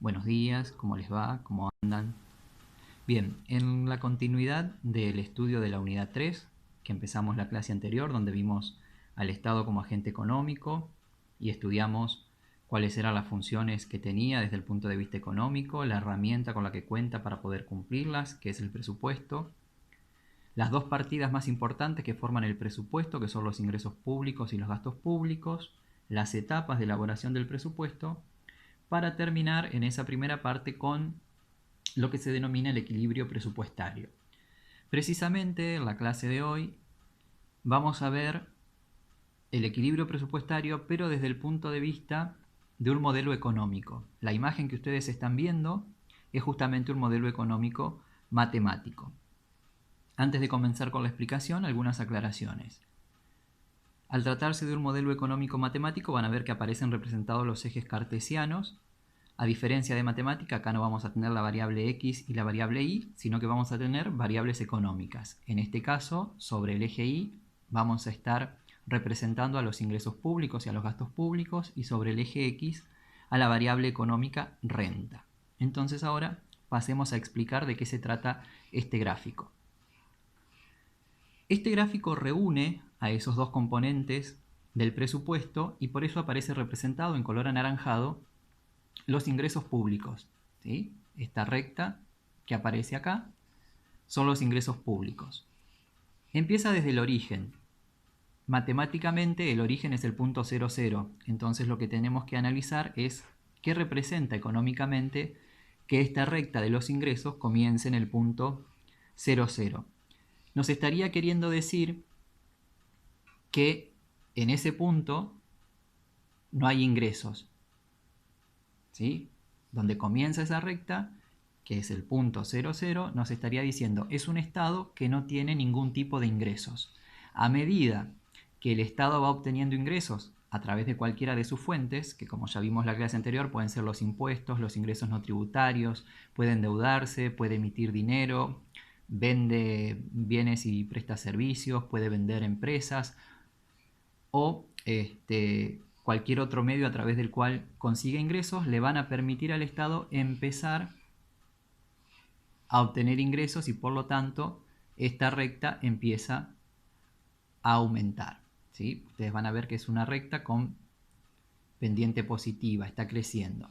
Buenos días, ¿cómo les va? ¿Cómo andan? Bien, en la continuidad del estudio de la unidad 3, que empezamos la clase anterior, donde vimos al Estado como agente económico y estudiamos cuáles eran las funciones que tenía desde el punto de vista económico, la herramienta con la que cuenta para poder cumplirlas, que es el presupuesto, las dos partidas más importantes que forman el presupuesto, que son los ingresos públicos y los gastos públicos, las etapas de elaboración del presupuesto, para terminar en esa primera parte con lo que se denomina el equilibrio presupuestario. Precisamente en la clase de hoy vamos a ver el equilibrio presupuestario, pero desde el punto de vista de un modelo económico. La imagen que ustedes están viendo es justamente un modelo económico matemático. Antes de comenzar con la explicación, algunas aclaraciones. Al tratarse de un modelo económico matemático van a ver que aparecen representados los ejes cartesianos. A diferencia de matemática, acá no vamos a tener la variable x y la variable y, sino que vamos a tener variables económicas. En este caso, sobre el eje y vamos a estar representando a los ingresos públicos y a los gastos públicos, y sobre el eje x a la variable económica renta. Entonces ahora pasemos a explicar de qué se trata este gráfico. Este gráfico reúne a esos dos componentes del presupuesto y por eso aparece representado en color anaranjado los ingresos públicos. ¿Sí? Esta recta que aparece acá son los ingresos públicos. Empieza desde el origen. Matemáticamente el origen es el punto 00. Entonces lo que tenemos que analizar es qué representa económicamente que esta recta de los ingresos comience en el punto 00. Nos estaría queriendo decir que en ese punto no hay ingresos. ¿Sí? Donde comienza esa recta, que es el punto 00, nos estaría diciendo es un estado que no tiene ningún tipo de ingresos. A medida que el estado va obteniendo ingresos a través de cualquiera de sus fuentes, que como ya vimos en la clase anterior pueden ser los impuestos, los ingresos no tributarios, puede endeudarse, puede emitir dinero, vende bienes y presta servicios, puede vender empresas o cualquier otro medio a través del cual consiga ingresos, le van a permitir al Estado empezar a obtener ingresos y por lo tanto esta recta empieza a aumentar. ¿Sí? Ustedes van a ver que es una recta con pendiente positiva, está creciendo.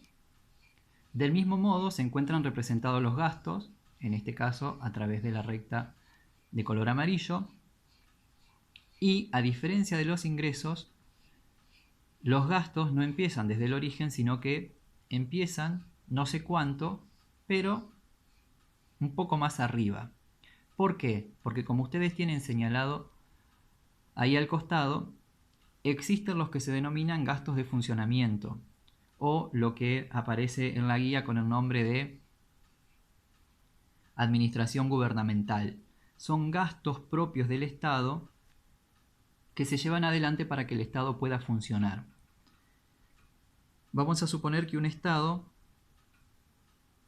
Del mismo modo se encuentran representados los gastos, en este caso a través de la recta de color amarillo, y a diferencia de los ingresos, los gastos no empiezan desde el origen, sino que empiezan no sé cuánto, pero un poco más arriba. ¿Por qué? Porque como ustedes tienen señalado ahí al costado, existen los que se denominan gastos de funcionamiento, o lo que aparece en la guía con el nombre de administración gubernamental. Son gastos propios del Estado que se llevan adelante para que el Estado pueda funcionar. Vamos a suponer que un Estado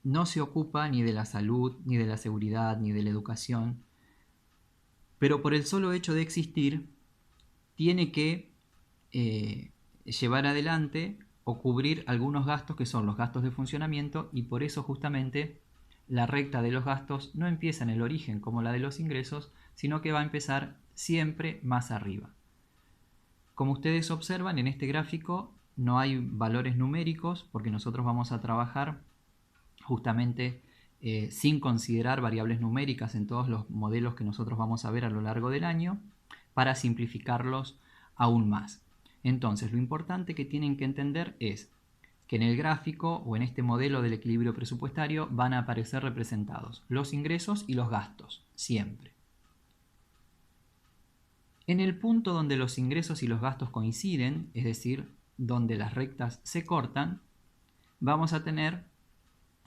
no se ocupa ni de la salud, ni de la seguridad, ni de la educación, pero por el solo hecho de existir, tiene que llevar adelante o cubrir algunos gastos que son los gastos de funcionamiento, y por eso justamente la recta de los gastos no empieza en el origen como la de los ingresos, sino que va a empezar siempre más arriba. Como ustedes observan en este gráfico no hay valores numéricos porque nosotros vamos a trabajar justamente sin considerar variables numéricas en todos los modelos que nosotros vamos a ver a lo largo del año, para simplificarlos aún más. Entonces, lo importante que tienen que entender es que en el gráfico o en este modelo del equilibrio presupuestario van a aparecer representados los ingresos y los gastos, siempre. En el punto donde los ingresos y los gastos coinciden, es decir, donde las rectas se cortan, vamos a tener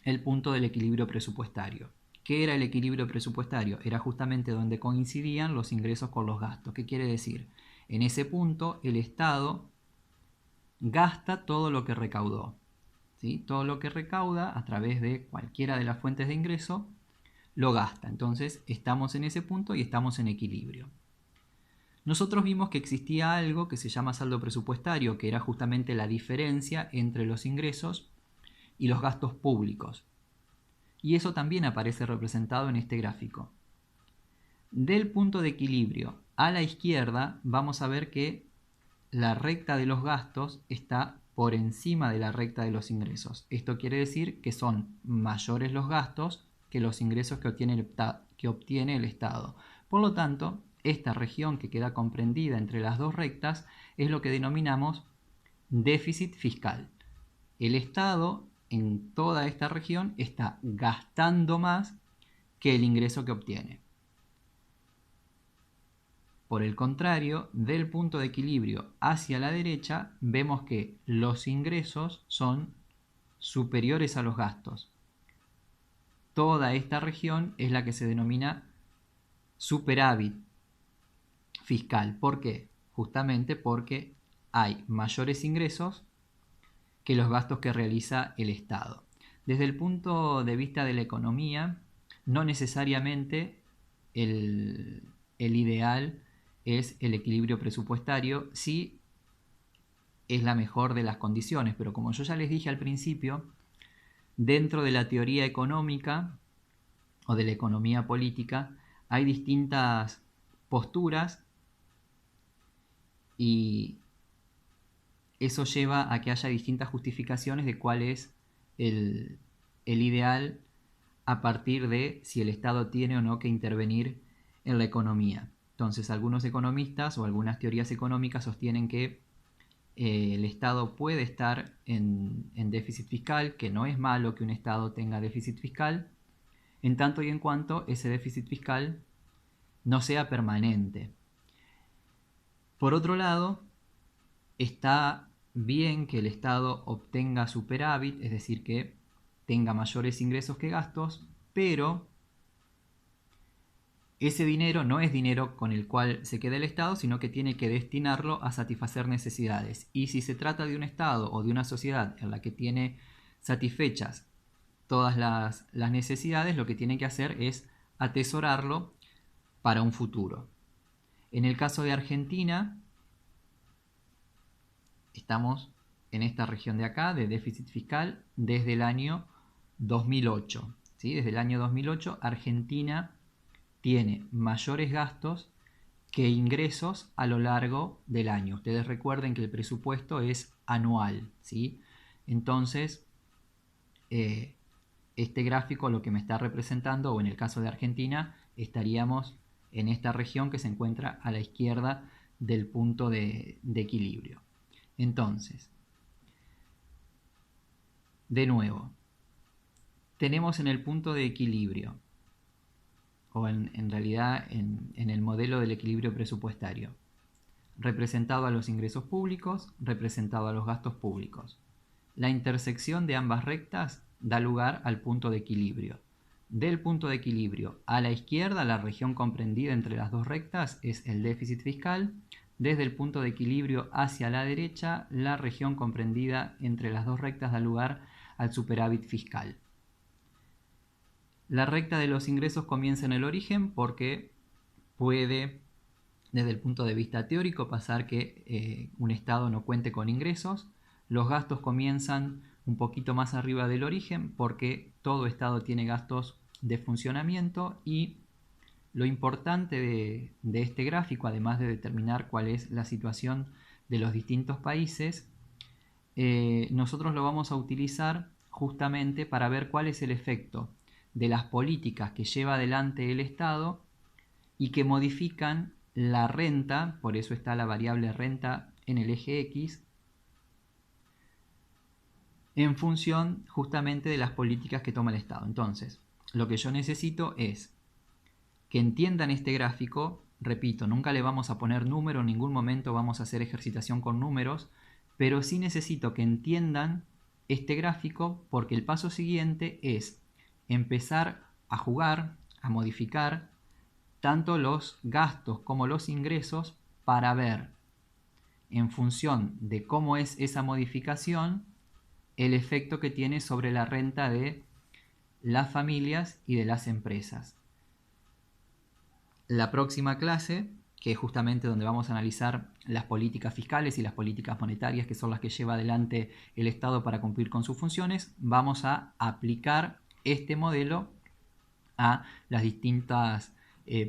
el punto del equilibrio presupuestario. ¿Qué era el equilibrio presupuestario? Era justamente donde coincidían los ingresos con los gastos. ¿Qué quiere decir? En ese punto el Estado gasta todo lo que recaudó. ¿Sí? Todo lo que recauda a través de cualquiera de las fuentes de ingreso lo gasta. Entonces estamos en ese punto y estamos en equilibrio. Nosotros vimos que existía algo que se llama saldo presupuestario, que era justamente la diferencia entre los ingresos y los gastos públicos. Y eso también aparece representado en este gráfico. Del punto de equilibrio a la izquierda vamos a ver que la recta de los gastos está por encima de la recta de los ingresos. Esto quiere decir que son mayores los gastos que los ingresos que obtiene el Estado. Por lo tanto, esta región que queda comprendida entre las dos rectas es lo que denominamos déficit fiscal. El Estado en toda esta región está gastando más que el ingreso que obtiene. Por el contrario, del punto de equilibrio hacia la derecha, vemos que los ingresos son superiores a los gastos. Toda esta región es la que se denomina superávit fiscal. ¿Por qué? Justamente porque hay mayores ingresos que los gastos que realiza el Estado. Desde el punto de vista de la economía, no necesariamente el ideal es el equilibrio presupuestario, sí es la mejor de las condiciones, pero como yo ya les dije al principio, dentro de la teoría económica o de la economía política hay distintas posturas y eso lleva a que haya distintas justificaciones de cuál es el ideal a partir de si el Estado tiene o no que intervenir en la economía. Entonces, algunos economistas o algunas teorías económicas sostienen que el Estado puede estar en déficit fiscal, que no es malo que un Estado tenga déficit fiscal, en tanto y en cuanto ese déficit fiscal no sea permanente. Por otro lado, está bien que el Estado obtenga superávit, es decir, que tenga mayores ingresos que gastos, pero ese dinero no es dinero con el cual se queda el Estado, sino que tiene que destinarlo a satisfacer necesidades. Y si se trata de un Estado o de una sociedad en la que tiene satisfechas todas las necesidades, lo que tiene que hacer es atesorarlo para un futuro. En el caso de Argentina, estamos en esta región de acá, de déficit fiscal, desde el año 2008. ¿Sí? Desde el año 2008, Argentina tiene mayores gastos que ingresos a lo largo del año. Ustedes recuerden que el presupuesto es anual, ¿sí? Entonces, este gráfico lo que me está representando, o en el caso de Argentina, estaríamos en esta región que se encuentra a la izquierda del punto de equilibrio. Entonces, de nuevo, tenemos en el punto de equilibrio, o en realidad en el modelo del equilibrio presupuestario, representado a los ingresos públicos, representado a los gastos públicos. La intersección de ambas rectas da lugar al punto de equilibrio. Del punto de equilibrio a la izquierda, la región comprendida entre las dos rectas es el déficit fiscal. Desde el punto de equilibrio hacia la derecha, la región comprendida entre las dos rectas da lugar al superávit fiscal. La recta de los ingresos comienza en el origen porque puede, desde el punto de vista teórico, pasar que un Estado no cuente con ingresos. Los gastos comienzan un poquito más arriba del origen porque todo Estado tiene gastos de funcionamiento y lo importante de este gráfico, además de determinar cuál es la situación de los distintos países, nosotros lo vamos a utilizar justamente para ver cuál es el efecto de las políticas que lleva adelante el Estado y que modifican la renta, por eso está la variable renta en el eje X, en función justamente de las políticas que toma el Estado. Entonces, lo que yo necesito es que entiendan este gráfico. Repito, nunca le vamos a poner número, en ningún momento vamos a hacer ejercitación con números, pero sí necesito que entiendan este gráfico porque el paso siguiente es empezar a jugar, a modificar tanto los gastos como los ingresos para ver en función de cómo es esa modificación el efecto que tiene sobre la renta de las familias y de las empresas. La próxima clase, que es justamente donde vamos a analizar las políticas fiscales y las políticas monetarias, que son las que lleva adelante el Estado para cumplir con sus funciones, vamos a aplicar este modelo a las distintas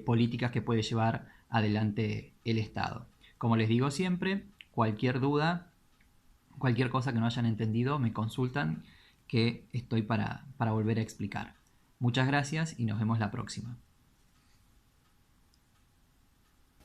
políticas que puede llevar adelante el Estado. Como les digo siempre, cualquier duda, cualquier cosa que no hayan entendido, me consultan, que estoy para volver a explicar. Muchas gracias y nos vemos la próxima.